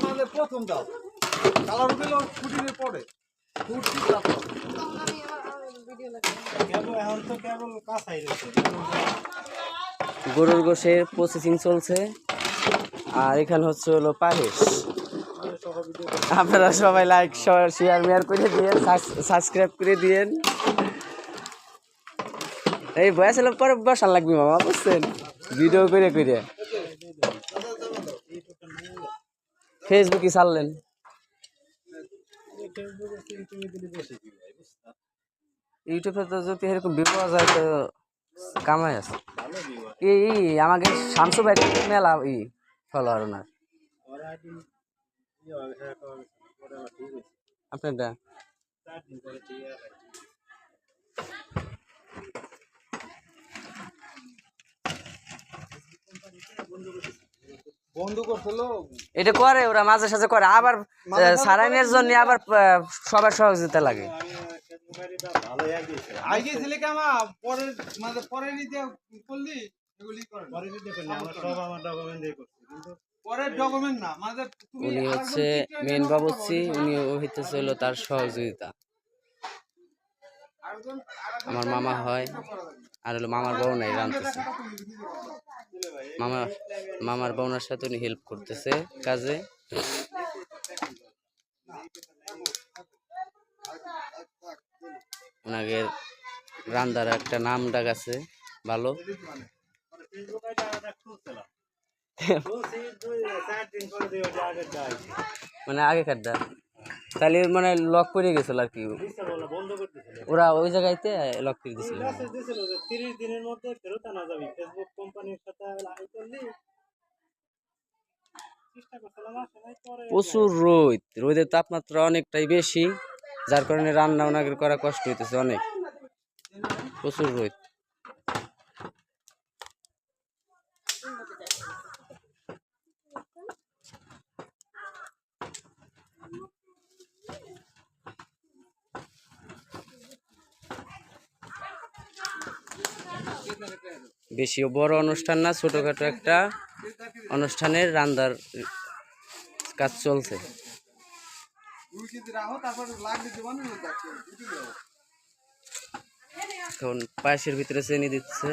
মানে প্রথম দাও কালার হলো ফুটিনের পরে ফুটি তারপর কেবল এখন তো কেবল কাঁচাই রয়েছে গরুর গোশের প্রসেসিং চলছে আর এখানে হচ্ছে হলো পায়েস আপনারা সবাই লাইক শেয়ার মেয়ার করে দিয়েন সাবস্ক্রাইব করে দিয়েন এই বয়স হলো পরে বসান লাগবে মামা বুঝছেন ভিডিও করে করে ফেসবুকে ছাড়লেন ইউটিউবে তো যদি এরকম ভিউ পাওয়া যায় তো কামাই আছে এই আমাকে শামসু ভাই মেলা ফলোয়ার ওনার আপনারটা বন্ধ করছিল এটা করে ওরা মাঝে সাঝে করে আবার সারাইনের জন্য আবার সবার সহযোগিতা লাগে আগে ছেলে কামা পরে মানে পরে নিতে করলি এগুলি করে পরে নিতে করলি আমার সব আমার ডকুমেন্ট দিয়ে করছি কিন্তু পরের ডকুমেন্ট না মানে তুমি উনি হচ্ছে মেন বাবুর্চি উনি হইতেছে হলো তার সহযোগিতা আমার মামা হয় আর হলো মামার বউ নাই রাঁধতেছে মামার বোনের সাথে উনি হেল্প করতেছে কাজে ওনাকে রান্দার একটা নাম ডাক আছে ভালো মানে আগেকার দা তাহলে মানে লক করে গেছিল আর কি ওরা ওই জায়গাতে লক করে দিছিল প্রচুর রোদের তাপমাত্রা অনেকটাই বেশি যার কারণে রান্না বান্না করা কষ্ট হইতেছে অনেক প্রচুর রোদ বেশি বড় অনুষ্ঠান না ছোটখাটো একটা অনুষ্ঠানের রান্নার কাজ চলছে এখন পায়েসের ভিতরে চিনি দিচ্ছে